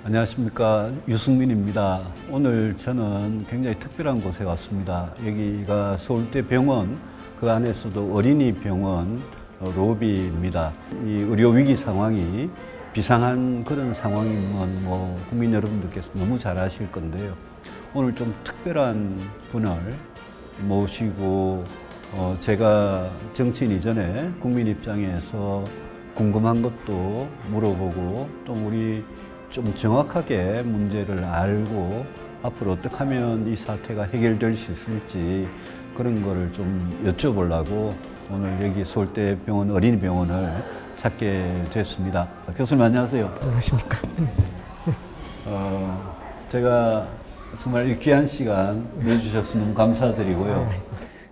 안녕하십니까, 유승민입니다. 오늘 저는 굉장히 특별한 곳에 왔습니다. 여기가 서울대 병원, 그 안에서도 어린이 병원 로비입니다. 이 의료 위기 상황이 비상한 그런 상황이면 국민 여러분들께서 너무 잘 아실 건데요. 오늘 좀 특별한 분을 모시고 제가 정치인 이전에 국민 입장에서 궁금한 것도 물어보고 또 우리 좀 정확하게 문제를 알고 앞으로 어떻게 하면 이 사태가 해결될 수 있을지 그런 거를 좀 여쭤보려고 오늘 여기 서울대병원 어린이병원을 찾게 됐습니다. 교수님 안녕하세요. 안녕하십니까. 제가 정말 이 귀한 시간 내주셔서 너무 감사드리고요.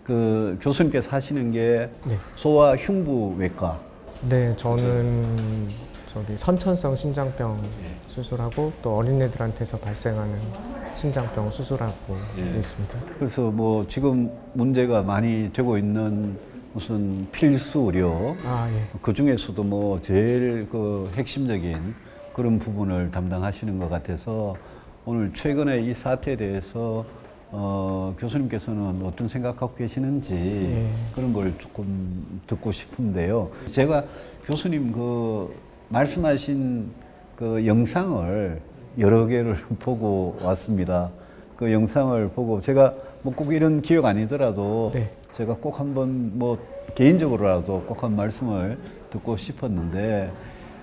그 교수님께서 하시는 게 소아 흉부외과. 네, 저는 선천성 심장병 수술하고 또 어린애들한테서 발생하는 심장병 수술하고 있습니다. 그래서 지금 문제가 많이 되고 있는 무슨 필수 의료, 그 중에서도 제일 핵심적인 그런 부분을 담당하시는 것 같아서 오늘 최근에 이 사태에 대해서 교수님께서는 어떤 생각하고 계시는지 그런 걸 조금 듣고 싶은데요. 제가 교수님 말씀하신 그 영상을 여러 개를 보고 왔습니다. 그 영상을 보고 제가 꼭 이런 기회가 아니더라도 제가 꼭 한번 개인적으로라도 꼭 한 말씀을 듣고 싶었는데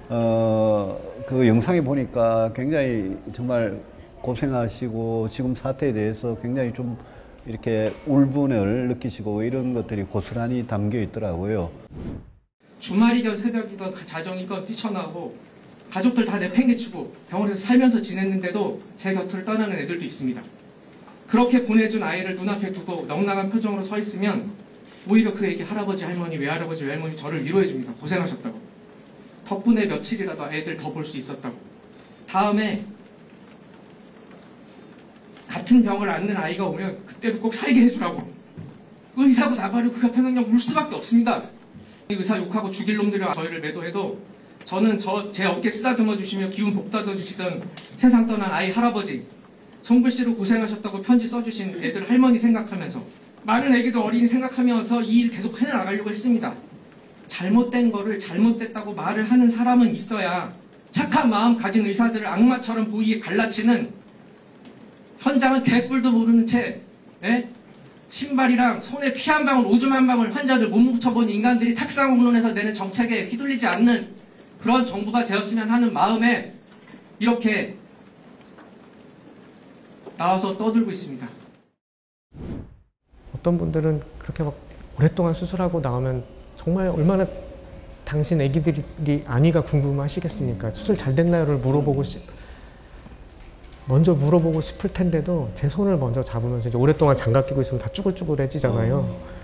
그 영상에 보니까 굉장히 정말 고생하시고 지금 사태에 대해서 굉장히 좀 이렇게 울분을 느끼시고 이런 것들이 고스란히 담겨 있더라고요. 주말이건 새벽이건 자정이건 뛰쳐나오고 가족들 다 내팽개치고 병원에서 살면서 지냈는데도 제 곁을 떠나는 애들도 있습니다. 그렇게 보내준 아이를 눈앞에 두고 넉나간 표정으로 서 있으면 오히려 그에게 할아버지 할머니 외할아버지 외할머니 저를 위로해 줍니다. 고생하셨다고. 덕분에 며칠이라도 애들 더 볼 수 있었다고. 다음에 같은 병을 앓는 아이가 오면 그때도 꼭 살게 해주라고. 의사고 나발이고 그 옆에서 그냥 울 수밖에 없습니다. 의사 욕하고 죽일 놈들이 저희를 매도해도 저는 제 어깨 쓰다듬어 주시며 기운 복다져 주시던 세상 떠난 아이 할아버지, 손글씨로 고생하셨다고 편지 써주신 애들 할머니 생각하면서 많은 애기도 어린이 생각하면서 이 일 계속 해나가려고 했습니다. 잘못된 거를 잘못됐다고 말을 하는 사람은 있어야 착한 마음 가진 의사들을 악마처럼 보이게 갈라치는 현장은 개뿔도 모르는 채 신발이랑 손에 피 한 방울 오줌 한 방울 환자들 못 묻혀본 인간들이 탁상공론에서 내는 정책에 휘둘리지 않는 그런 정부가 되었으면 하는 마음에 이렇게 나와서 떠들고 있습니다. 어떤 분들은 그렇게 오랫동안 수술하고 나오면 정말 얼마나 당신 애기들이 안위가 궁금하시겠습니까? 수술 잘 됐나요를 먼저 물어보고 싶을 텐데도 제 손을 먼저 잡으면서 이제 오랫동안 장갑 끼고 있으면 다 쭈글쭈글해지잖아요.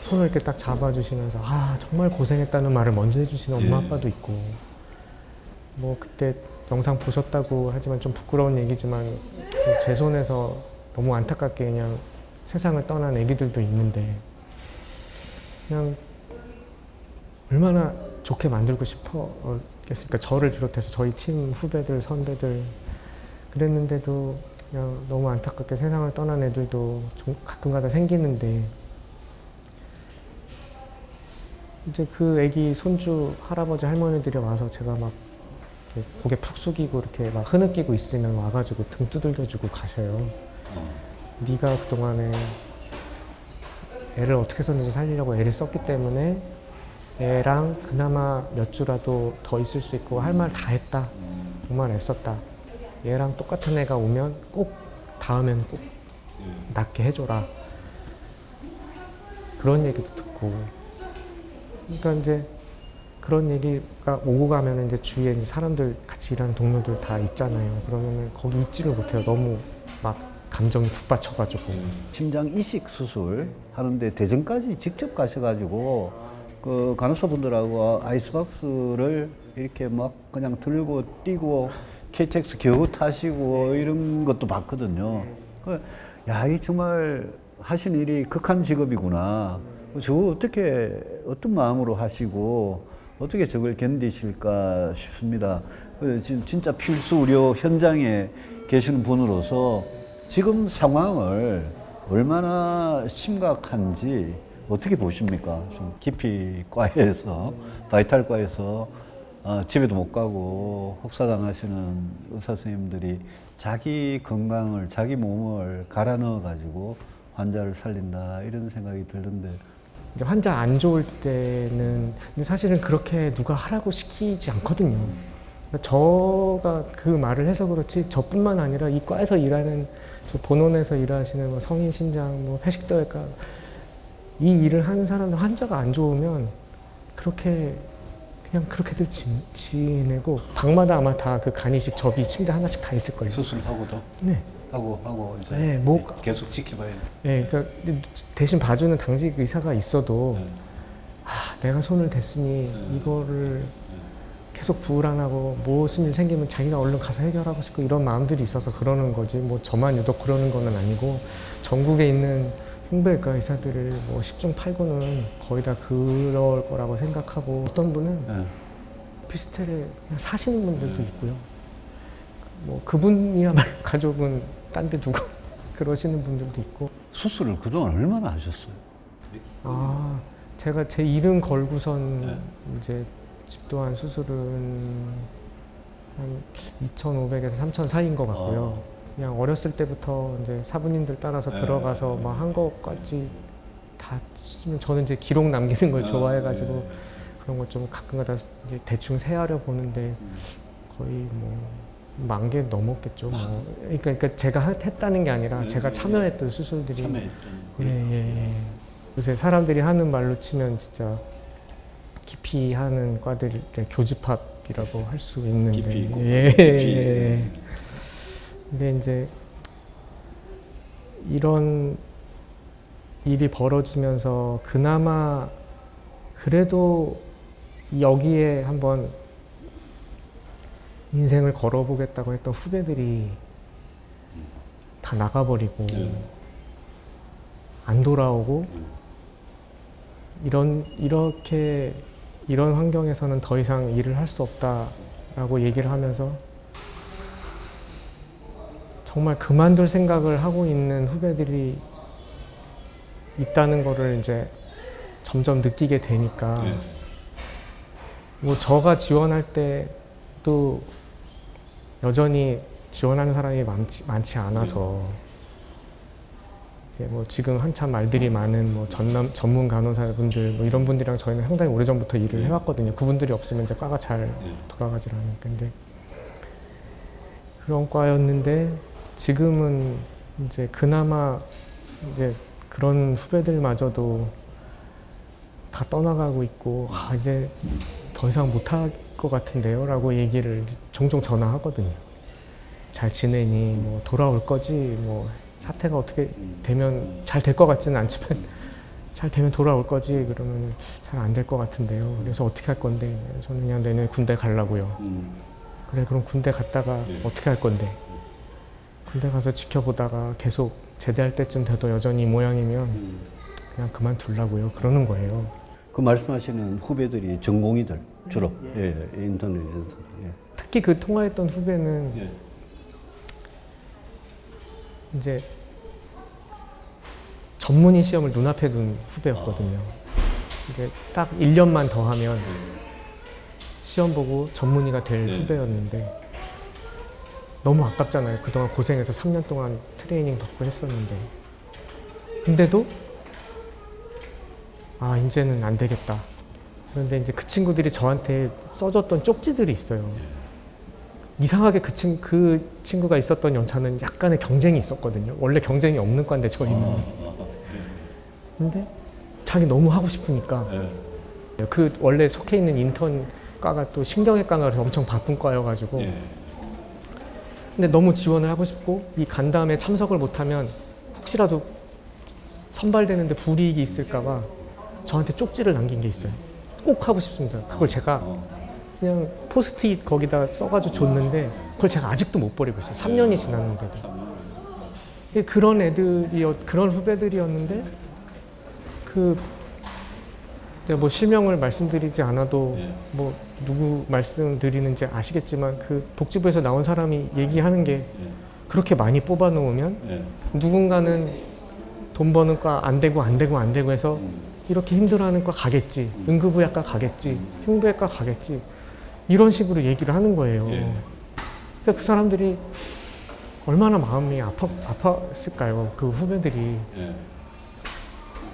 손을 이렇게 딱 잡아주시면서 정말 고생했다는 말을 먼저 해주시는 엄마 아빠도 있고 그때 영상 보셨다고 하지만 좀 부끄러운 얘기지만 제 손에서 너무 안타깝게 그냥 세상을 떠난 애기들도 있는데 그냥 얼마나 좋게 만들고 싶었겠습니까? 저를 비롯해서 저희 팀 후배들, 선배들 그랬는데도 그냥 너무 안타깝게 세상을 떠난 애들도 좀 가끔가다 생기는데 이제 그 애기 손주 할아버지 할머니들이 와서 제가 고개 푹 숙이고 이렇게 흐느끼고 있으면 와가지고 등 두들겨주고 가셔요. 네가 그동안에 애를 어떻게 해서든지 살리려고 애를 썼기 때문에 애랑 그나마 몇 주라도 더 있을 수 있고 할 말 다 했다. 정말 애썼다. 얘랑 똑같은 애가 오면 꼭 다음에는 꼭 낫게 해줘라. 그런 얘기도 듣고 그러니까 이제 그런 얘기가 오고 가면 이제 주위에 이제 사람들 같이 일하는 동료들 다 있잖아요. 그러면은 거기 있지를 못해요. 너무 감정이 북받쳐가지고. 심장 이식 수술 하는데 대전까지 직접 가셔가지고 그 간호사분들하고 아이스박스를 이렇게 그냥 들고 뛰고 KTX 겨우 타시고 이런 것도 봤거든요. 야, 이 정말 하신 일이 극한 직업이구나. 저거 어떤 마음으로 하시고 어떻게 저걸 견디실까 싶습니다. 지금 진짜 필수 의료 현장에 계시는 분으로서 지금 상황을 얼마나 심각한지 어떻게 보십니까? 좀 깊이 과에서, 바이탈과에서 집에도 못 가고 혹사당하시는 의사 선생님들이 자기 건강을, 자기 몸을 갈아 넣어가지고 환자를 살린다 이런 생각이 들던데. 환자 안 좋을 때는 사실은 그렇게 누가 하라고 시키지 않거든요. 저가 그 말을 해서 그렇지 저뿐만 아니라 이 과에서 일하는 본원에서 일하시는 뭐 성인 신장, 뭐 폐식도외과 이 일을 하는 사람들 환자가 안 좋으면 그렇게 그냥 그렇게들 지내고 방마다 아마 다 그 간이식 접이 침대 하나씩 다 있을 거예요. 수술하고도? 네. 하고 이제 네, 계속 지켜봐야 돼. 네, 그러니까 대신 봐주는 당직 의사가 있어도 내가 손을 댔으니 이거를 계속 불안하고 무슨 일 생기면 자기가 얼른 가서 해결하고 싶고 이런 마음들이 있어서 그러는 거지 뭐 저만 유독 그러는 거는 아니고 전국에 있는 흉부외과 의사들을 뭐 10중 8구는 거의 다 그럴 거라고 생각하고 어떤 분은 오피스텔에 그냥 사시는 분들도 있고요. 뭐 그분이야말로 가족은 딴 데 두고 그러시는 분들도 있고. 수술을 그동안 얼마나 하셨어요? 제가 제 이름 걸고선 이제 집도한 수술은 한 2,500에서 3,000 사이인 것 같고요. 그냥 어렸을 때부터 이제 사부님들 따라서 들어가서 막 한 것까지 다 치면 저는 이제 기록 남기는 걸 좋아해가지고 그런 거 좀 가끔가다 이제 대충 세하려 보는데 거의 뭐 10,000개 넘었겠죠. 뭐. 그러니까 제가 했다는 게 아니라 제가 참여했던 수술들이. 예. 요새 사람들이 하는 말로 치면 진짜 깊이 하는 과들의 교집합이라고 할 수 있는데. 깊이 있고. 예. 근데 이제 이런 일이 벌어지면서 그나마 그래도 여기에 한번 인생을 걸어보겠다고 했던 후배들이 다 나가버리고 안 돌아오고 이런 환경에서는 더 이상 일을 할 수 없다라고 얘기를 하면서 정말 그만둘 생각을 하고 있는 후배들이 있다는 거를 이제 점점 느끼게 되니까 뭐 저가 지원할 때도 여전히 지원하는 사람이 많지 않아서 뭐 지금 한참 말들이 많은 뭐 전문 간호사분들 뭐 이런 분들이랑 저희는 상당히 오래전부터 일을 해왔거든요. 그분들이 없으면 이제 과가 잘 돌아가질 않으니까. 근데 그런 과였는데 지금은 이제 그나마 이제 그런 후배들마저도 다 떠나가고 있고 이제 더 이상 못할 것 같은데요 라고 얘기를 종종 전화하거든요. 잘 지내니 뭐 돌아올 거지 뭐 사태가 어떻게 되면 잘 될 것 같지는 않지만 잘 되면 돌아올 거지 그러면 잘 안 될 것 같은데요. 그래서 어떻게 할 건데 저는 그냥 내년에 군대 가려고요. 그래 그럼 군대 갔다가 어떻게 할 건데 군대 가서 지켜보다가 계속 제대할 때쯤 돼도 여전히 이 모양이면 그냥 그만두려고요. 그러는 거예요. 그 말씀하시는 후배들이 전공의들 주로 인턴. 특히 그 통화했던 후배는 이제 전문의 시험을 눈앞에 둔 후배였거든요. 이게 딱 1년만 더 하면 시험 보고 전문의가 될 후배였는데 너무 아깝잖아요. 그동안 고생해서 3년 동안 트레이닝 받고 했었는데 근데도 이제는 안 되겠다. 그런데 이제 그 친구들이 저한테 써줬던 쪽지들이 있어요. 이상하게 그 친구가 있었던 연차는 약간의 경쟁이 있었거든요. 원래 경쟁이 없는 과인데 저희는. 근데 자기 너무 하고 싶으니까 그 원래 속해 있는 인턴 과가 또 신경외과가 그래서 엄청 바쁜 과여가지고 근데 너무 지원을 하고 싶고 이 간담회 참석을 못하면 혹시라도 선발되는데 불이익이 있을까봐 저한테 쪽지를 남긴 게 있어요. 꼭 하고 싶습니다. 그걸 제가 그냥 포스트잇 거기다 써가지고 줬는데 그걸 제가 아직도 못 버리고 있어요. 3년이 지났는데도. 그런 후배들이었는데 근데 뭐 실명을 말씀드리지 않아도 뭐 누구 말씀드리는지 아시겠지만 그 복지부에서 나온 사람이 얘기하는 게 그렇게 많이 뽑아 놓으면 누군가는 돈 버는 과 안 되고 해서 이렇게 힘들어하는 과 가겠지, 응급의학과 가겠지, 흉부외과 가겠지, 이런 식으로 얘기를 하는 거예요. 그러니까 그 사람들이 얼마나 마음이 아팠을까요? 그 후배들이.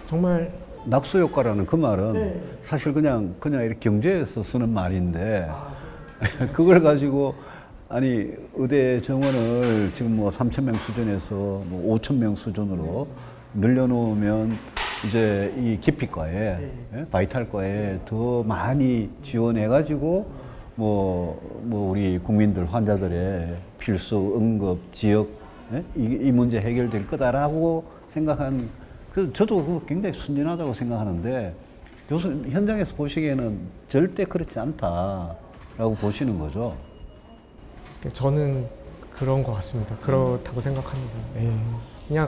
정말 낙수 효과라는 그 말은 사실 그냥 이렇게 경제에서 쓰는 말인데 그걸 가지고 아니 의대 정원을 지금 뭐 3,000명 수준에서 뭐 5,000명 수준으로 늘려놓으면 이제 이 기피과에 바이탈과에 더 많이 지원해가지고 뭐 우리 국민들 환자들의 필수 응급 지역 이 문제 해결될 거다라고 생각한. 그래서 저도 그거 굉장히 순진하다고 생각하는데 교수님 현장에서 보시기에는 절대 그렇지 않다라고 보시는 거죠. 저는 그런 것 같습니다. 그렇다고 생각합니다. 그냥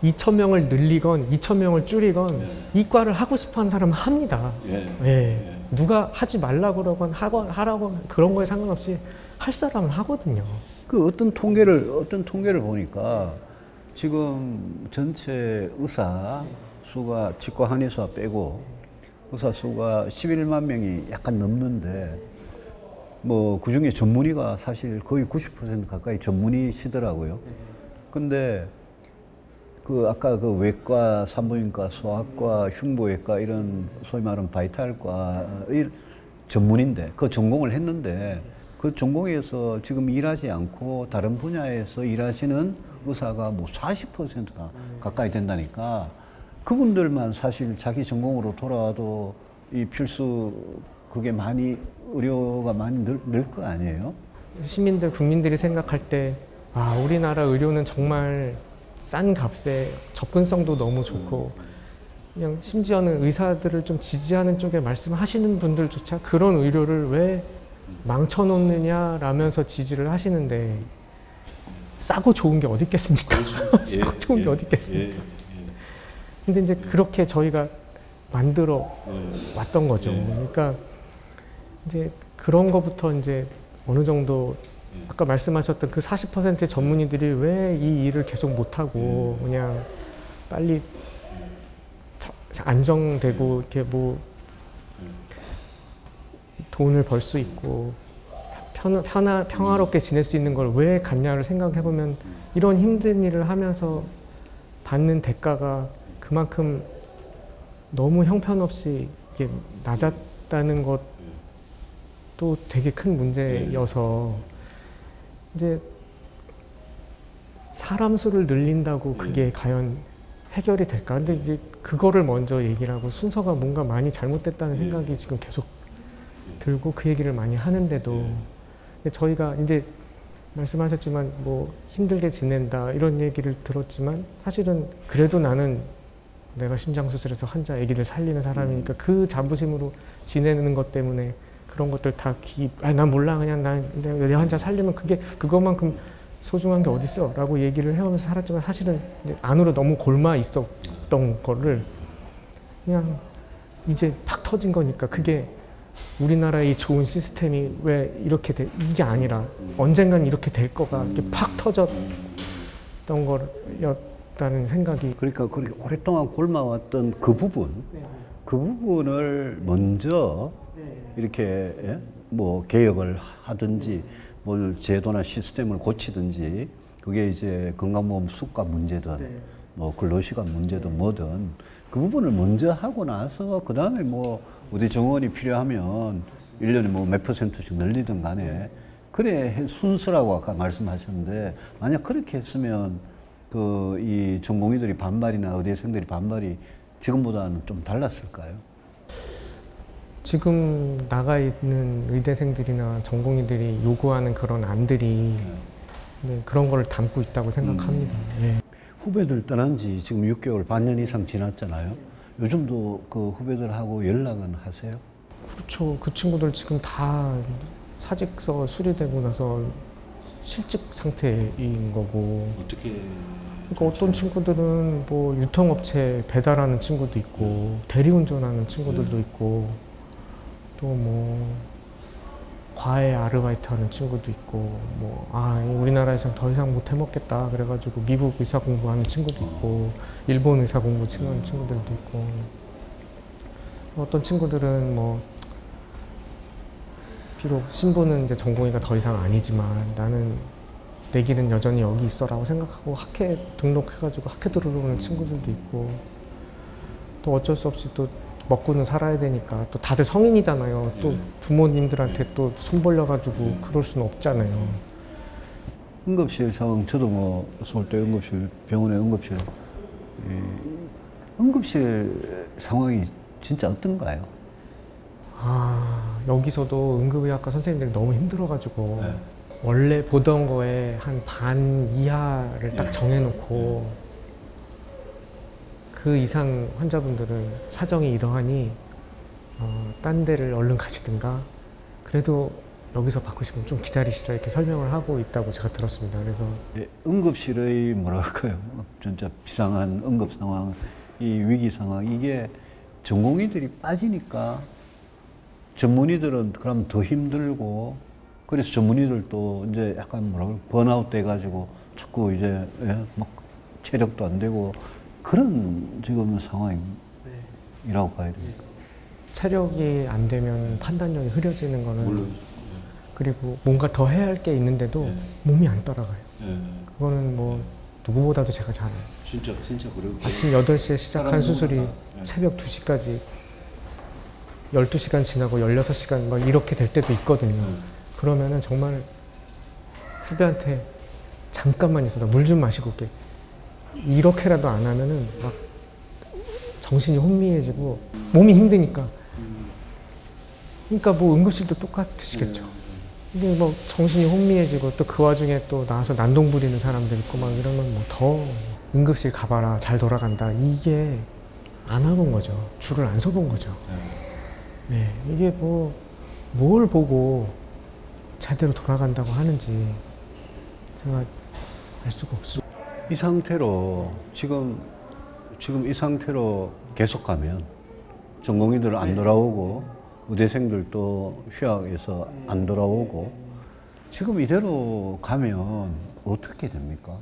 2,000명을 늘리건 2,000명을 줄이건 이과를 하고 싶어하는 사람은 합니다. 누가 하지 말라고 그러건 하라고 그런 거에 상관없이 할 사람은 하거든요. 그 어떤 통계를 보니까 지금 전체 의사 수가 치과 한의사 빼고 의사 수가 11만 명이 약간 넘는데 뭐 그중에 전문의가 사실 거의 90% 가까이 전문의시더라고요. 근데 그 아까 그 외과, 산부인과, 소아과, 흉부외과 이런 소위 말하는 바이탈과 전문인데 그 전공을 했는데 그 전공에서 지금 일하지 않고 다른 분야에서 일하시는 의사가 뭐 40%가 가까이 된다니까 그분들만 사실 자기 전공으로 돌아와도 이 필수 그게 많이 의료가 많이 늘 거 아니에요? 시민들, 국민들이 생각할 때 아, 우리나라 의료는 정말 싼 값에 접근성도 너무 좋고 그냥 심지어는 의사들을 좀 지지하는 쪽에 말씀하시는 분들조차 그런 의료를 왜 망쳐놓느냐라면서 지지를 하시는데 싸고 좋은 게 어디 있겠습니까? 싸고 좋은 게 어디 있겠습니까? 근데 이제 그렇게 저희가 만들어 왔던 거죠. 그러니까 이제 그런 거부터 이제 어느 정도 아까 말씀하셨던 그 40%의 전문의들이 왜 이 일을 계속 못하고 그냥 빨리 안정되고 이렇게 뭐 돈을 벌 수 있고 평화롭게 지낼 수 있는 걸 왜 갔냐를 생각해보면 이런 힘든 일을 하면서 받는 대가가 그만큼 너무 형편없이 이게 낮았다는 것도 되게 큰 문제여서 이제 사람 수를 늘린다고 그게 과연 해결이 될까? 근데 이제 그거를 먼저 얘기를 하고 순서가 뭔가 많이 잘못됐다는 생각이 지금 계속 들고 그 얘기를 많이 하는데도 저희가 이제 말씀하셨지만 뭐 힘들게 지낸다 이런 얘기를 들었지만 사실은 그래도 나는 내가 심장수술해서 환자 아기들 살리는 사람이니까 그 자부심으로 지내는 것 때문에 그런 것들 다 난 몰라 그냥 내 환자 살리면 그것만큼 소중한 게 어딨어 라고 얘기를 해오면서 살았지만 사실은 안으로 너무 골마 있었던 거를 그냥 이제 팍 터진 거니까 그게 우리나라의 좋은 시스템이 왜 이렇게 이게 아니라 언젠간 이렇게 될 거가 이렇게 팍 터졌던 거였다는 생각이. 그러니까 그렇게 오랫동안 골마왔던 그 부분을 먼저 이렇게 뭐 개혁을 하든지 뭘 제도나 시스템을 고치든지 그게 이제 건강보험 수가 문제든 뭐 근로시간 문제든 뭐든 그 부분을 먼저 하고 나서 그 다음에 뭐 의대 정원이 필요하면 1년에 뭐 몇 %씩 늘리든 간에 그래 순서라고 아까 말씀하셨는데 만약 그렇게 했으면 그 이 전공의들이 반발이나 의대생들이 반발이 지금보다는 좀 달랐을까요? 지금 나가 있는 의대생들이나 전공의들이 요구하는 그런 안들이 그런 걸 담고 있다고 생각합니다. 후배들 떠난 지 지금 6개월, 반년 이상 지났잖아요. 요즘도 그 후배들하고 연락은 하세요? 그렇죠. 그 친구들 지금 다 사직서 수리되고 나서 실직 상태인 거고. 어떻게? 그러니까 어떤 친구들은 뭐 유통업체 배달하는 친구도 있고 대리운전하는 친구들도 있고 또 뭐 과외 아르바이트 하는 친구도 있고 뭐 우리나라에선 더 이상 못 해먹겠다 그래가지고 미국 의사 공부하는 친구도 있고 일본 의사 공부 하는 친구들도 있고 어떤 친구들은 뭐 비록 신부는 이제 전공의가 더 이상 아니지만 나는 내 길은 여전히 여기 있어라고 생각하고 학회 등록해가지고 학회 들어오는 친구들도 있고 또 어쩔 수 없이 또 먹고는 살아야 되니까 또 다들 성인이잖아요. 또 부모님들한테 또 손 벌려가지고 그럴 수는 없잖아요. 응급실 상황, 저도 뭐 서울대 응급실, 병원의 응급실, 응급실 상황이 진짜 어떤가요? 여기서도 응급의학과 선생님들이 너무 힘들어가지고 원래 보던 거에 한 반 이하를 딱 정해놓고 그 이상 환자분들은 사정이 이러하니 딴 데를 얼른 가시든가 그래도 여기서 받고 싶으면 좀 기다리시라 이렇게 설명을 하고 있다고 제가 들었습니다. 그래서 응급실의 뭐랄까요, 진짜 비상한 응급 상황, 이 위기 상황, 이게 전공의들이 빠지니까 전문의들은 그럼 더 힘들고, 그래서 전문의들도 이제 약간 뭐라고 번아웃 돼가지고 자꾸 이제 막 체력도 안 되고 그런 지금 상황이라고 봐야 됩니까? 체력이 안 되면 판단력이 흐려지는 거는 그리고 뭔가 더 해야 할 게 있는데도 몸이 안 따라가요. 그거는 뭐 누구보다도 제가 잘 알아요. 진짜 그래요. 아침 8시에 시작한 수술이 새벽 2시까지 12시간 지나고 16시간 막 이렇게 될 때도 있거든요. 그러면은 정말 후배한테 잠깐만 있어, 나 물 좀 마시고 올게. 이렇게라도 안 하면은 막 정신이 혼미해지고 몸이 힘드니까. 그러니까 뭐 응급실도 똑같으시겠죠. 이게 뭐 정신이 혼미해지고 또 그 와중에 또 나와서 난동 부리는 사람들 있고 막 이러면 뭐 더 응급실 가봐라 잘 돌아간다 이게 안 와본 거죠. 줄을 안 서본 거죠. 네, 이게 뭐 뭘 보고 제대로 돌아간다고 하는지 제가 알 수가 없어요. 이 상태로 지금 이 상태로 계속 가면 전공의들 안 돌아오고 의대생들도 휴학해서 안 돌아오고 지금 이대로 가면 어떻게 됩니까?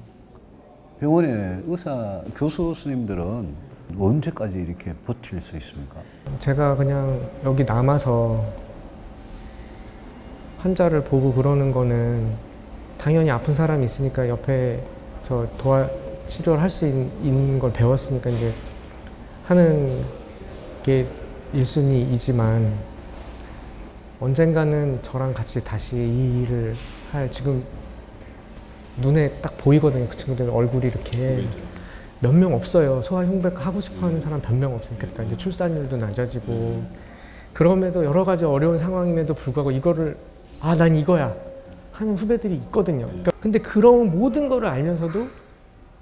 병원의 의사, 교수 스님들은 언제까지 이렇게 버틸 수 있습니까? 제가 그냥 여기 남아서 환자를 보고 그러는 거는 당연히 아픈 사람이 있으니까 옆에서 치료를 할 수 있는 걸 배웠으니까 이제 하는 게 1순위이지만 언젠가는 저랑 같이 다시 이 일을 할, 지금 눈에 딱 보이거든요. 그 친구들 얼굴이 이렇게 몇 명 없어요. 소아흉배과 하고 싶어 하는 사람 몇 명 없으니까. 그러니까 이제 출산율도 낮아지고 그럼에도 여러 가지 어려운 상황임에도 불구하고 이거를 난 이거야 하는 후배들이 있거든요. 그러니까 근데 그런 모든 거를 알면서도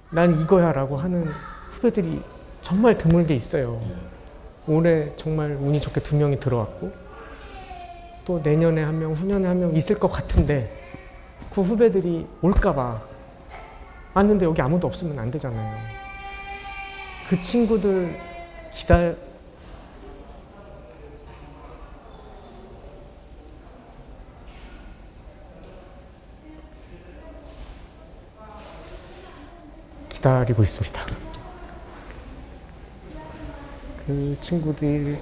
난 이거야 라고 하는 후배들이 정말 드물게 있어요. 올해 정말 운이 좋게 2명이 들어왔고 또 내년에 1명, 후년에 1명 있을 것 같은데 그 후배들이 올까봐 왔는데 여기 아무도 없으면 안 되잖아요. 그 친구들 기다리고 있습니다. 그 친구들을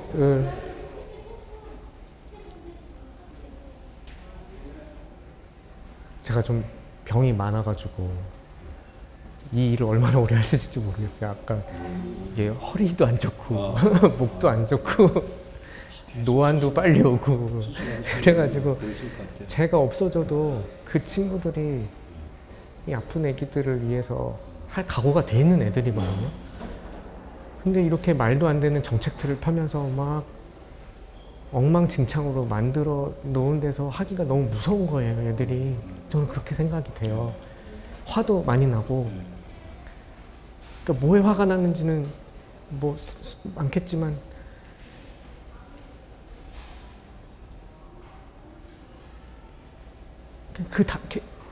제가 좀 병이 많아가지고 이 일을 얼마나 오래 할 수 있을지 모르겠어요. 아까 이게 허리도 안 좋고 목도 안 좋고 노안도 빨리 오고 그래가지고 제가 없어져도 그 친구들이 이 아픈 애기들을 위해서 할 각오가 되는 애들이거든요. 근데 이렇게 말도 안 되는 정책들을 펴면서 막 엉망진창으로 만들어 놓은 데서 하기가 너무 무서운 거예요, 애들이. 저는 그렇게 생각이 돼요. 화도 많이 나고. 그러니까 뭐에 화가 났는지는 뭐 많겠지만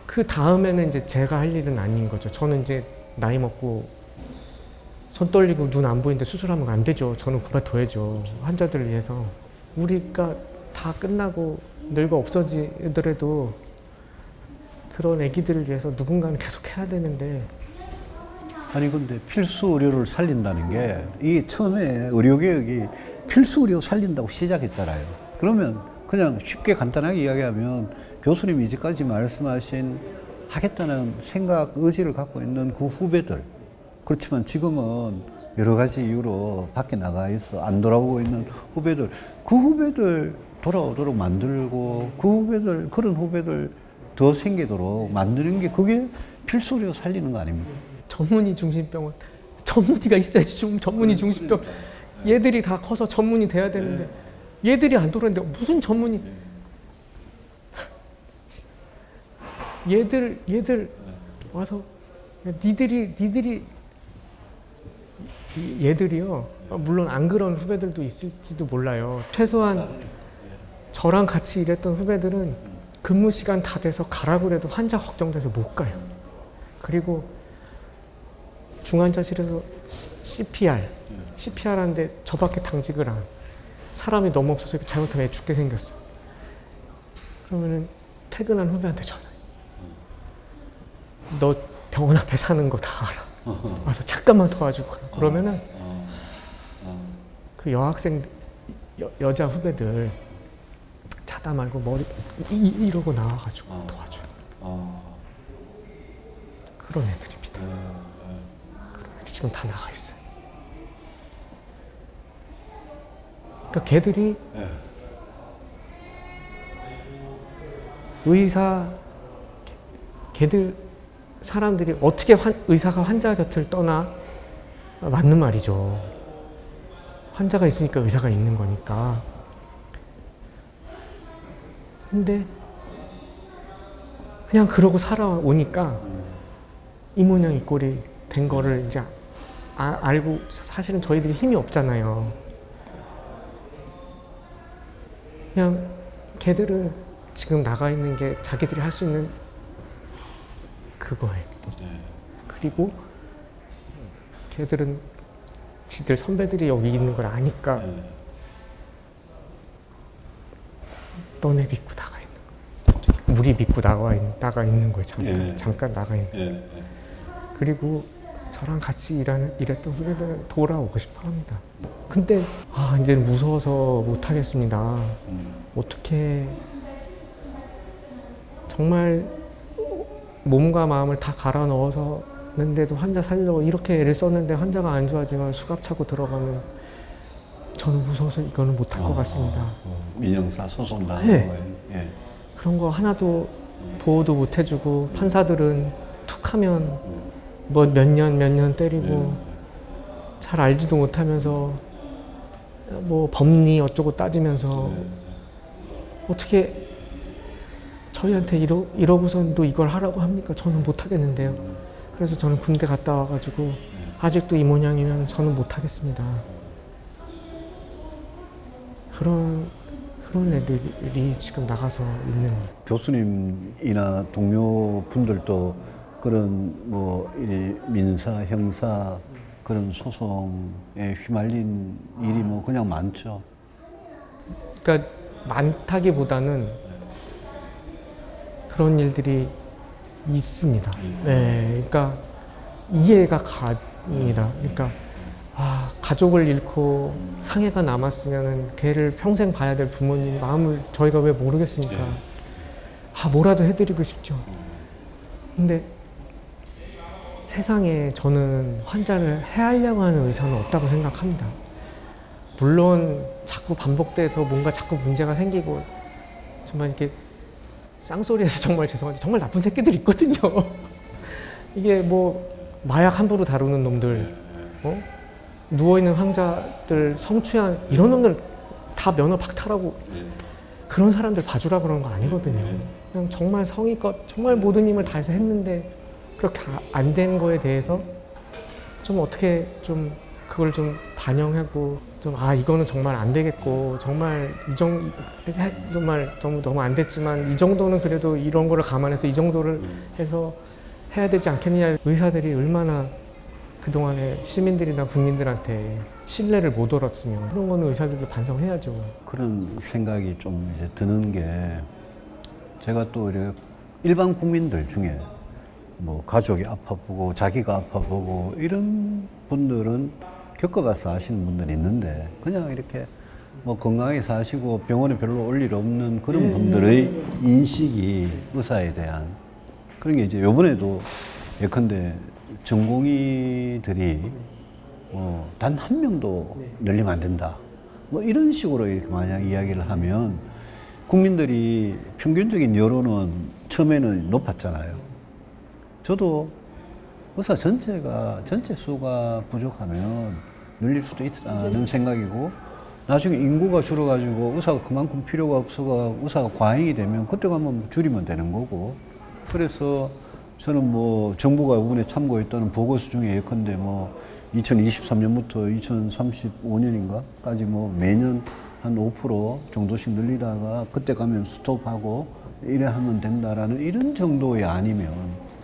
그 그 다음에는 이제 제가 할 일은 아닌 거죠. 저는 이제 나이 먹고 손 떨리고 눈 안 보이는데 수술하면 안 되죠. 저는 그만둬야죠. 환자들을 위해서. 우리가 다 끝나고 늙어 없어지더라도 그런 애기들을 위해서 누군가는 계속 해야 되는데. 아니 근데 필수 의료를 살린다는 게 이 처음에 의료개혁이 필수 의료 살린다고 시작했잖아요. 그러면 그냥 쉽게 간단하게 이야기하면 교수님이 이제까지 말씀하신 하겠다는 생각, 의지를 갖고 있는 그 후배들, 그렇지만 지금은 여러 가지 이유로 밖에 나가 있어 안 돌아오고 있는 후배들, 그 후배들 돌아오도록 만들고 그 후배들, 그런 후배들 더 생기도록 만드는 게 그게 필수 의료 살리는 거 아닙니까? 전문의 중심병원, 전문의가 있어야지. 좀 전문의 중심병. 얘들이 다 커서 전문의 돼야 되는데 얘들이 안 돌아오는데 무슨 전문의? 얘들 와서 얘들이요. 물론 안 그런 후배들도 있을지도 몰라요. 최소한 저랑 같이 일했던 후배들은 근무 시간 다 돼서 가라고 해도 환자 확정돼서 못 가요. 그리고 중환자실에서 CPR 하는데 저밖에 당직을 안. 사람이 너무 없어서 잘못하면 애 죽게 생겼어. 그러면은 퇴근한 후배한테 전화해. 너 병원 앞에 사는 거 다 알아. 와서 잠깐만 도와주고 가라. 그러면은 그 여학생 여자 후배들 자다 말고 머리 이러고 나와가지고 도와줘요. 그런 애들입니다. 그런 애들 지금 다 나가 있어요. 그러니까 걔들이 걔들 사람들이 어떻게 의사가 환자 곁을 떠나? 맞는 말이죠. 환자가 있으니까 의사가 있는 거니까. 근데 그냥 그러고 살아오니까 이 모양 이 꼴이 된 거를 이제 알고, 사실은 저희들이 힘이 없잖아요. 그냥 걔들은 지금 나가 있는 게 자기들이 할 수 있는 그거예요. 그리고 걔들은 지들 선배들이 여기 있는 걸 아니까 너네 믿고 나가 있는 거예요. 우리 믿고 나가 있는 거예요. 잠깐 나가 있는 거예요. 그리고 저랑 같이 일했던 후배들은 돌아오고 싶어 합니다. 근데 이제는 무서워서 못 하겠습니다. 어떻게 정말 몸과 마음을 다 갈아 넣었는데도 환자 살려고 이렇게 애를 썼는데 환자가 안 좋아지면 수갑 차고 들어가면 저는 무서워서 이거는 못할 것 같습니다. 민형사 소송 당하는 거예요. 예. 그런 거 하나도 보호도 못 해주고 판사들은 툭하면 뭐 몇 년 때리고 잘 알지도 못하면서 뭐 법리 어쩌고 따지면서 어떻게 저희한테 이러고선도 이걸 하라고 합니까? 저는 못 하겠는데요. 그래서 저는 군대 갔다 와가지고 아직도 이 모양이면 저는 못 하겠습니다. 그런 애들이 지금 나가서 있는. 교수님이나 동료분들도 그런 뭐 민사, 형사 그런 소송에 휘말린 일이 뭐 그냥 많죠. 그러니까 많다기보다는 그런 일들이 있습니다. 네, 그러니까 이해가 갑니다. 그러니까 가족을 잃고 상해가 남았으면은 걔를 평생 봐야 될 부모님 마음을 저희가 왜 모르겠습니까? 뭐라도 해드리고 싶죠. 근데 세상에 저는 환자를 해하려고 하는 의사는 없다고 생각합니다. 물론 자꾸 반복돼서 뭔가 자꾸 문제가 생기고 정말 이렇게 쌍소리해서 정말 죄송한데 정말 나쁜 새끼들이 있거든요. 이게 뭐 마약 함부로 다루는 놈들, 누워있는 환자들 성추행 이런 놈들 다 면허 박탈하고 그런 사람들 봐주라 그런 거 아니거든요. 그냥 정말 성의껏 정말 모든 힘을 다해서 했는데 그렇게 안 된 거에 대해서 좀 어떻게 좀 그걸 좀 반영하고 좀 이거는 정말 안 되겠고 정말 정말 너무 안 됐지만 이 정도는 그래도 이런 거를 감안해서 이 정도를 해서 해야 되지 않겠느냐. 의사들이 얼마나 그동안에 시민들이나 국민들한테 신뢰를 못 얻었으면 그런 거는 의사들도 반성해야죠. 그런 생각이 좀 이제 드는 게 제가 또 이렇게 일반 국민들 중에 뭐 가족이 아파보고 자기가 아파보고 이런 분들은 겪어봐서 아시는 분들이 있는데 그냥 이렇게 뭐 건강하게 사시고 병원에 별로 올 일 없는 그런 분들의 인식이 의사에 대한 그런 게 이제 요번에도 예컨대 전공의들이 단 한 명도 늘리면 안 된다. 뭐 이런 식으로 이렇게 만약 이야기를 하면 국민들이 평균적인 여론은 처음에는 높았잖아요. 저도 의사 전체 수가 부족하면 늘릴 수도 있다는 생각이고 나중에 인구가 줄어가지고 의사가 그만큼 필요가 없어가 의사가 과잉이 되면 그때 가면 줄이면 되는 거고 그래서 저는 뭐 정부가 이번에 참고했다는 보고서 중에 예컨대 뭐 2023년부터 2035년인가까지 뭐 매년 한 5% 정도씩 늘리다가 그때 가면 스톱하고 이래 하면 된다라는 이런 정도의 아니면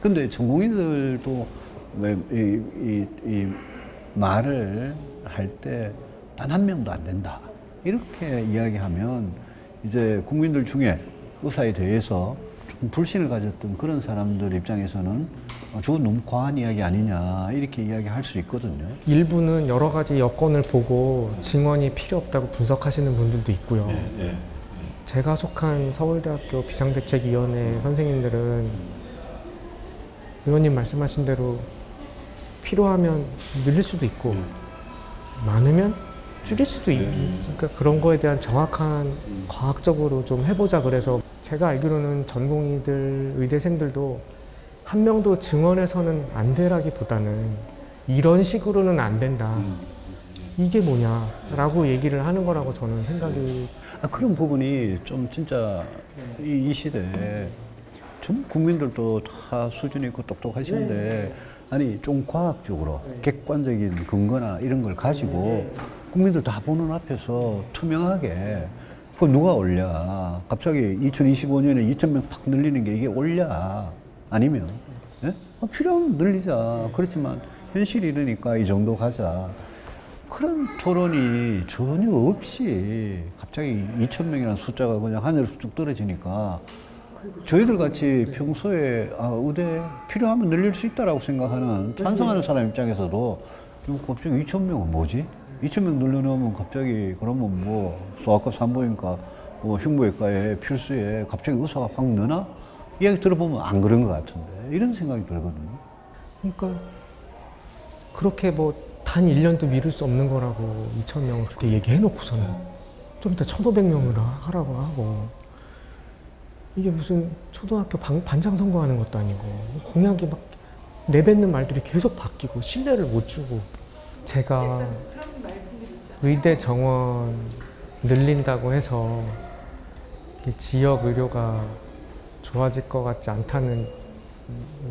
근데 전공의들도 왜 이 말을 할 때 단 한 명도 안 된다 이렇게 이야기하면 이제 국민들 중에 의사에 대해서 좀 불신을 가졌던 그런 사람들 입장에서는 저건 너무 과한 이야기 아니냐 이렇게 이야기할 수 있거든요. 일부는 여러 가지 여건을 보고 증언이 필요 없다고 분석하시는 분들도 있고요. 제가 속한 서울대학교 비상대책위원회 선생님들은 의원님 말씀하신 대로 필요하면 늘릴 수도 있고 많으면 줄일 수도 있고 그러니까 그런 거에 대한 정확한 과학적으로 좀 해보자 그래서 제가 알기로는 전공의들 의대생들도 한 명도 증언해서는 안 되라기보다는 이런 식으로는 안 된다 이게 뭐냐라고 얘기를 하는 거라고 저는 생각이 그런 부분이 좀 진짜 이 시대에 좀 국민들도 다 수준이 있고 똑똑하신데 아니 좀 과학적으로 객관적인 근거나 이런 걸 가지고 국민들 다 보는 앞에서 투명하게 그 누가 올려 갑자기 2025년에 2,000명 팍 늘리는 게 이게 올려 아니면 예? 필요하면 늘리자 그렇지만 현실이 이러니까 이 정도 가자 그런 토론이 전혀 없이 갑자기 2,000명이라는 숫자가 그냥 하늘에서 쭉 떨어지니까 저희들 같이 평소에 의대 필요하면 늘릴 수 있다라고 생각하는 찬성하는 사람 입장에서도 갑자기 2,000명은 뭐지? 2,000명 늘려놓으면 갑자기 그러면 뭐 소아과 산부인과 뭐 흉부외과에 필수에 갑자기 의사가 확 느나? 이야기 들어보면 안 그런 것 같은데 이런 생각이 들거든요. 그러니까 그렇게 뭐 단 1년도 미룰 수 없는 거라고 2,000명을 그렇게 얘기해놓고서는 좀 이따 1,500명을 하라고 하고 이게 무슨 초등학교 반장 선거하는 것도 아니고 공약이 막 내뱉는 말들이 계속 바뀌고 신뢰를 못 주고 제가 의대 정원 늘린다고 해서 지역 의료가 좋아질 것 같지 않다는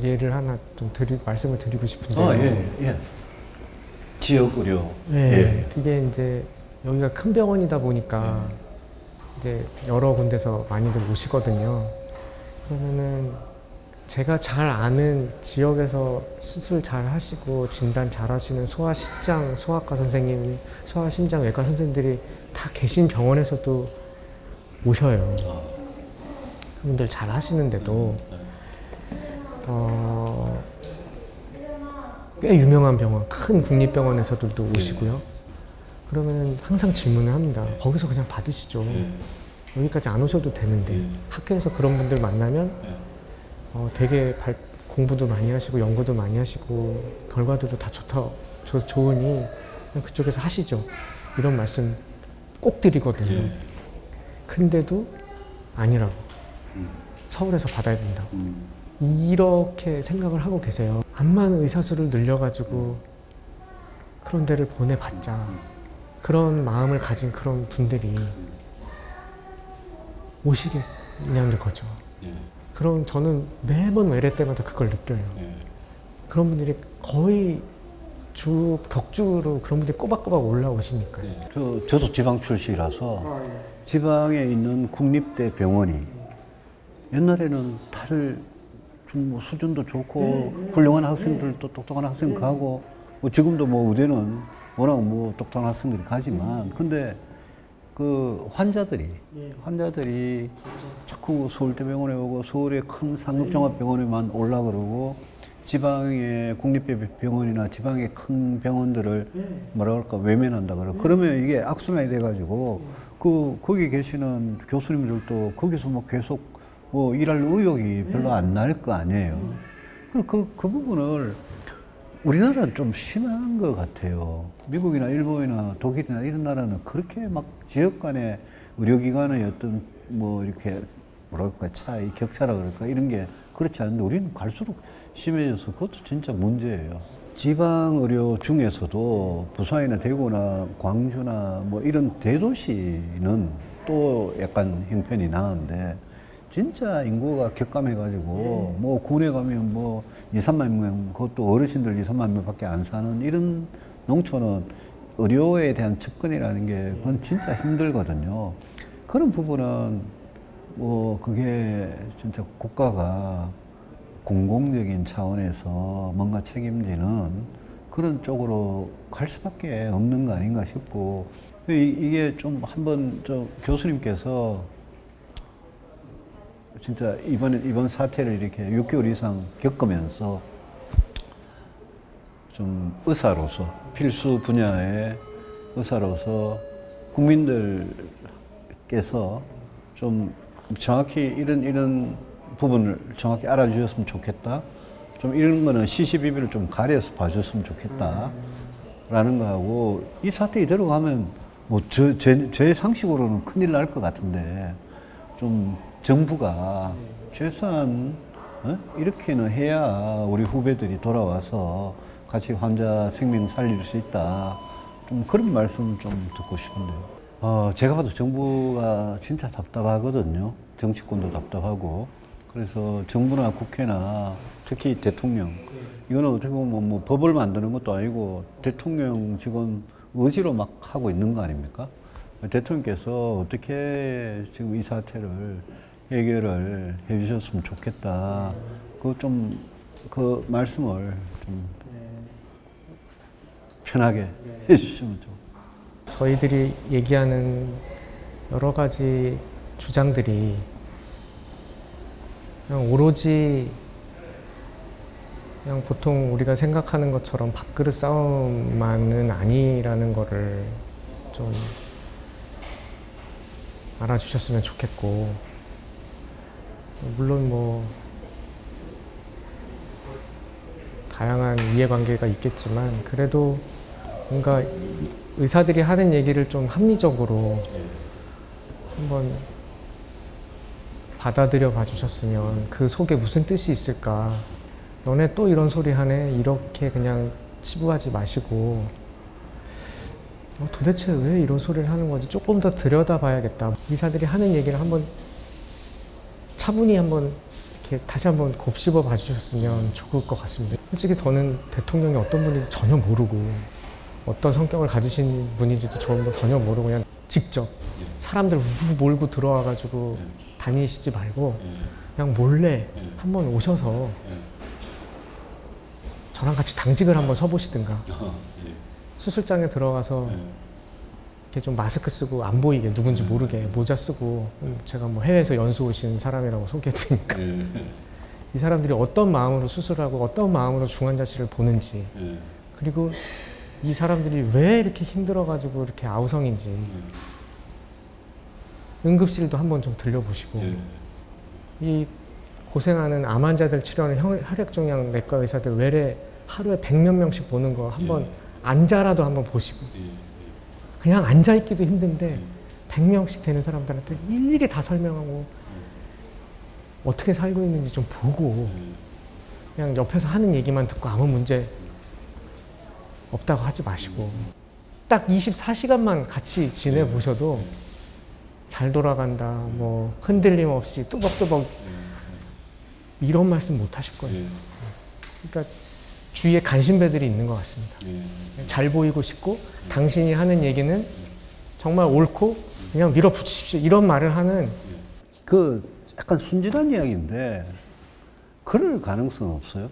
예를 하나 좀 말씀을 드리고 싶은데요. 예. 지역 의료. 네, 그게 이제 여기가 큰 병원이다 보니까 이제 여러 군데서 많이들 오시거든요. 그러면은 제가 잘 아는 지역에서 수술 잘 하시고 진단 잘 하시는 소아십장, 소아과 선생님, 소아심장 외과 선생님들이 다 계신 병원에서도 오셔요. 그분들 잘 하시는데도 꽤 유명한 병원, 큰 국립병원에서들도 오시고요. 그러면 항상 질문을 합니다. 거기서 그냥 받으시죠. 여기까지 안 오셔도 되는데 학교에서 그런 분들 만나면 되게 공부도 많이 하시고 연구도 많이 하시고 결과들도 다 좋으니 그냥 그쪽에서 하시죠. 이런 말씀 꼭 드리거든요. 근데도 아니라고. 서울에서 받아야 된다고. 이렇게 생각을 하고 계세요. 암만 의사수를 늘려가지고 그런 데를 보내봤자 그런 마음을 가진 그런 분들이 오시겠냐는 거죠. 그럼 저는 매번 외래 때마다 그걸 느껴요. 그런 분들이 거의 격주로 그런 분들이 꼬박꼬박 올라오시니까요. 저도 지방 출시라서 지방에 있는 국립대 병원이 옛날에는 다들 좀 수준도 좋고 훌륭한 학생들도 똑똑한 학생 가고 뭐 지금도 뭐 의대는 워낙 뭐 똑똑한 학생들이 가지만 근데 그 환자들이 자꾸 서울대병원에 오고 서울의 큰 상급종합병원에만 올라 그러고 지방의 국립병원이나 지방의 큰 병원들을 뭐라 그럴까 외면한다 그러고 그러면 이게 악순환이 돼가지고 거기 계시는 교수님들도 거기서 뭐 계속 뭐 일할 의욕이 별로 안 날 거 아니에요. 그 부분을 우리나라는 좀 심한 것 같아요. 미국이나 일본이나 독일이나 이런 나라는 그렇게 막 지역 간의 의료기관의 어떤 뭐 이렇게 뭐랄까 차이, 격차라 그럴까 이런 게 그렇지 않은데 우리는 갈수록 심해져서 그것도 진짜 문제예요. 지방 의료 중에서도 부산이나 대구나 광주나 뭐 이런 대도시는 또 약간 형편이 나은데 진짜 인구가 격감해가지고 뭐 군에 가면 뭐 2, 3만 명 그것도 어르신들 2, 3만 명밖에 안 사는 이런 농촌은 의료에 대한 접근이라는 게 그건 진짜 힘들거든요. 그런 부분은 뭐 그게 진짜 국가가 공공적인 차원에서 뭔가 책임지는 그런 쪽으로 갈 수밖에 없는 거 아닌가 싶고 이게 좀 한번 교수님께서 진짜 이번 사태를 이렇게 6개월 이상 겪으면서 좀 의사로서 필수 분야의 의사로서 국민들께서 좀 정확히 이런 부분을 정확히 알아주셨으면 좋겠다. 좀 이런 거는 시시비비를 좀 가려서 봐줬으면 좋겠다. 라는 거하고 이 사태 이대로 가면 뭐 제 상식으로는 큰일 날 것 같은데 좀 정부가 최소한 이렇게는 해야 우리 후배들이 돌아와서 같이 환자 생명 살릴 수 있다. 좀 그런 말씀 좀 듣고 싶은데요. 제가 봐도 정부가 진짜 답답하거든요. 정치권도 답답하고. 그래서 정부나 국회나 특히 대통령, 이거는 어떻게 보면 뭐 법을 만드는 것도 아니고 대통령 지금 의지로 막 하고 있는 거 아닙니까? 대통령께서 어떻게 지금 이 사태를 해결을 해 주셨으면 좋겠다. 그 말씀을 좀 편하게 해 주시면 좋겠습니다. 저희들이 얘기하는 여러 가지 주장들이 그냥 오로지 그냥 보통 우리가 생각하는 것처럼 밥그릇 싸움만은 아니라는 거를 좀 알아주셨으면 좋겠고, 물론 뭐 다양한 이해관계가 있겠지만 그래도 뭔가 의사들이 하는 얘기를 좀 합리적으로 한번 받아들여 봐주셨으면 그 속에 무슨 뜻이 있을까, 너네 또 이런 소리 하네, 이렇게 그냥 치부하지 마시고 도대체 왜 이런 소리를 하는 건지 조금 더 들여다봐야겠다. 의사들이 하는 얘기를 한번 차분히 한번 이렇게 다시 한번 곱씹어 봐주셨으면 좋을 것 같습니다. 솔직히 저는 대통령이 어떤 분인지 전혀 모르고 어떤 성격을 가지신 분인지도 전혀 모르고 그냥 직접 사람들 우르르 몰고 들어와가지고 다니시지 말고 그냥 몰래 한번 오셔서 저랑 같이 당직을 한번 서보시든가 수술장에 들어가서 이렇게 좀 마스크 쓰고 안 보이게 누군지 모르게 모자 쓰고 제가 뭐 해외에서 연수 오신 사람이라고 소개해드리니까 이 사람들이 어떤 마음으로 수술하고 어떤 마음으로 중환자실을 보는지 그리고 이 사람들이 왜 이렇게 힘들어가지고 이렇게 아우성인지 응급실도 한번 좀 들려보시고 이 고생하는 암 환자들 치료하는 혈액종양 내과 의사들 외래 하루에 100몇 명씩 보는 거 한번 앉아라도 한번 보시고 그냥 앉아있기도 힘든데 100명씩 되는 사람들한테 일일이 다 설명하고 어떻게 살고 있는지 좀 보고 그냥 옆에서 하는 얘기만 듣고 아무 문제 없다고 하지 마시고 딱 24시간만 같이 지내보셔도 잘 돌아간다, 뭐 흔들림 없이 뚜벅뚜벅 이런 말씀 못 하실 거예요. 그러니까 주위에 간신배들이 있는 것 같습니다. 잘 보이고 싶고 당신이 하는 얘기는 정말 옳고 그냥 밀어붙이십시오 이런 말을 하는 그 약간 순진한 이야기인데 그럴 가능성은 없어요.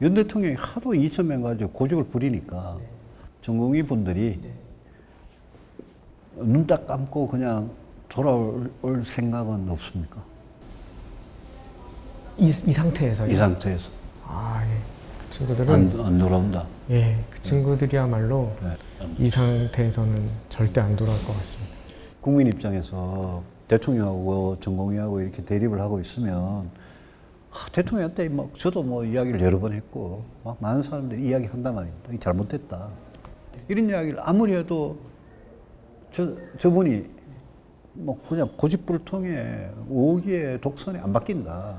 윤 대통령이 하도 2,000명 가지고 고집을 부리니까 전공의 분들이 눈 딱 감고 그냥 돌아올 생각은 없습니까? 이 상태에서요? 이 상태에서. 아, 예. 그 친구들은 안 돌아온다. 예, 그 친구들이야말로 이 상태에서는 절대 안 돌아올 것 같습니다. 국민 입장에서 대통령하고 전공의하고 이렇게 대립을 하고 있으면 대통령한테 막 저도 뭐 이야기를 여러 번 했고 막 많은 사람들이 이야기한단 말입니다. 이게 잘못됐다. 이런 이야기를 아무리 해도 저분이 뭐 그냥 고집불통에 오기에 독선에 안 바뀐다.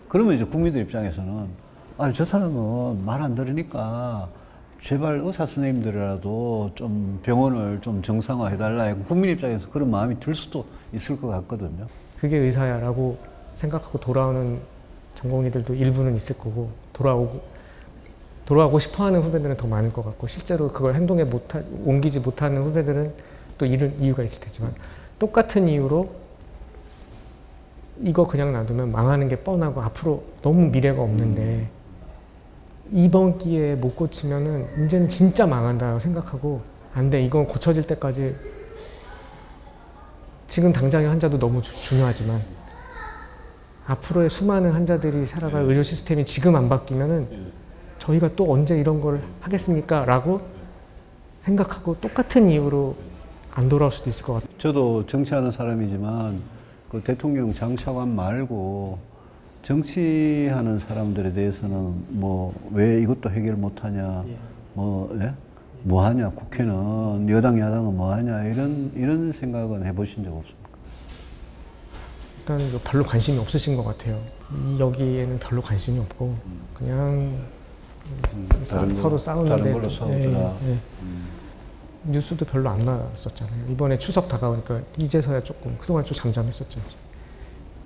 그러면 이제 국민들 입장에서는 아니 저 사람은 말 안 들으니까 제발 의사 선생님들이라도 좀 병원을 좀 정상화해달라. 국민 입장에서 그런 마음이 들 수도 있을 것 같거든요. 그게 의사야라고 생각하고 돌아오는 전공의들도 일부는 있을 거고 돌아오고 싶어하는 후배들은 더 많을 것 같고 실제로 그걸 행동에 옮기지 못하는 후배들은 또 이런 이유가 있을 테지만 똑같은 이유로 이거 그냥 놔두면 망하는 게 뻔하고 앞으로 너무 미래가 없는데 이번 기회에 못 고치면은 이제는 진짜 망한다고 생각하고 안 돼, 이건 고쳐질 때까지 지금 당장의 환자도 너무 중요하지만 앞으로의 수많은 환자들이 살아갈 의료 시스템이 지금 안 바뀌면은 저희가 또 언제 이런 걸 하겠습니까? 라고 생각하고 똑같은 이유로 안 돌아올 수도 있을 것 같아요. 저도 정치하는 사람이지만 그 대통령 장차관 말고 정치하는 사람들에 대해서는 뭐 왜 이것도 해결 못하냐, 뭐 하냐, 국회는 여당 야당은 뭐 하냐 이런 생각은 해보신 적 없습니까? 일단 별로 관심이 없으신 것 같아요. 여기에는 별로 관심이 없고 그냥 서로 싸우는데 다른 걸로 싸우더라. 뉴스도 별로 안 나왔었잖아요. 이번에 추석 다가오니까 이제서야 조금 그동안 좀 잠잠했었죠.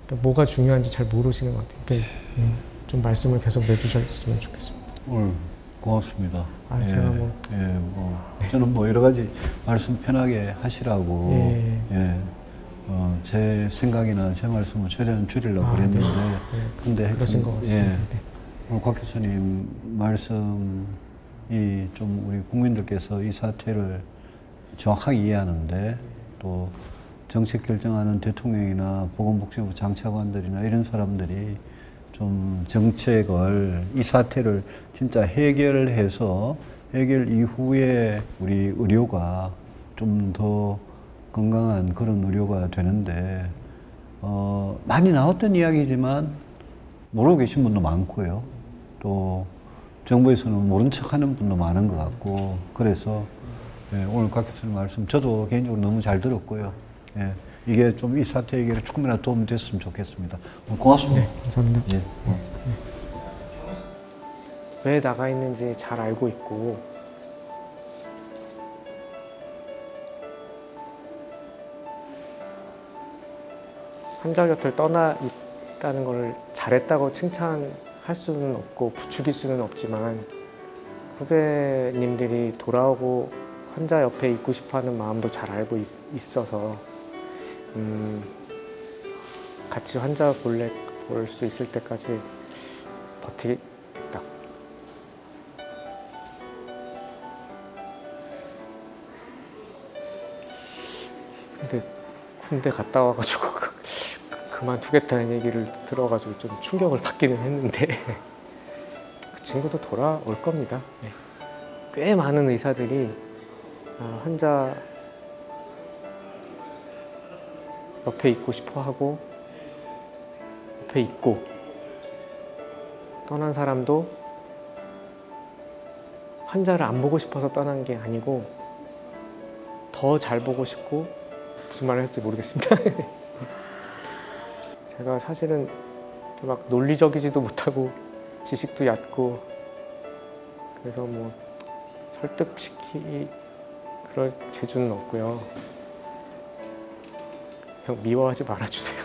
그러니까 뭐가 중요한지 잘 모르시는 것 같아요. 그러니까 좀 말씀을 계속 내주셨으면 좋겠습니다. 오늘 고맙습니다. 제가 뭐 저는 뭐 여러 가지 말씀 편하게 하시라고 제 생각이나 제 말씀을 최대한 줄이려고 그랬는데 근데 그러신 것 같습니다. 오늘 곽 교수님 말씀이 좀 우리 국민들께서 이 사태를 정확하게 이해하는데 또 정책 결정하는 대통령이나 보건복지부 장차관들이나 이런 사람들이 좀 정책을 이 사태를 진짜 해결해서 해결 이후에 우리 의료가 좀 더 건강한 그런 의료가 되는데 많이 나왔던 이야기지만 모르고 계신 분도 많고요. 또 정부에서는 모른 척하는 분도 많은 것 같고 그래서 오늘 곽 교수님 말씀 저도 개인적으로 너무 잘 들었고요. 이게 좀 이 사태 해결에 조금이라도 도움이 됐으면 좋겠습니다. 고맙습니다. 네, 감사합니다. 예. 왜 나가 있는지 잘 알고 있고 환자 곁을 떠나 있다는 걸 잘했다고 칭찬할 수는 없고 부추길 수는 없지만 후배님들이 돌아오고 환자 옆에 있고 싶어하는 마음도 잘 알고 있어서 같이 환자 볼 수 있을 때까지 버티겠다. 근데 군대 갔다 와가지고 그만두겠다는 얘기를 들어가지고 좀 충격을 받기는 했는데 그 친구도 돌아올 겁니다. 꽤 많은 의사들이 환자 옆에 있고 싶어하고 옆에 있고 떠난 사람도 환자를 안 보고 싶어서 떠난 게 아니고 더 잘 보고 싶고 무슨 말을 할지 모르겠습니다. 제가 사실은 막 논리적이지도 못하고 지식도 얕고 그래서 뭐 그럴 재주는 없고요. 그냥 미워하지 말아주세요.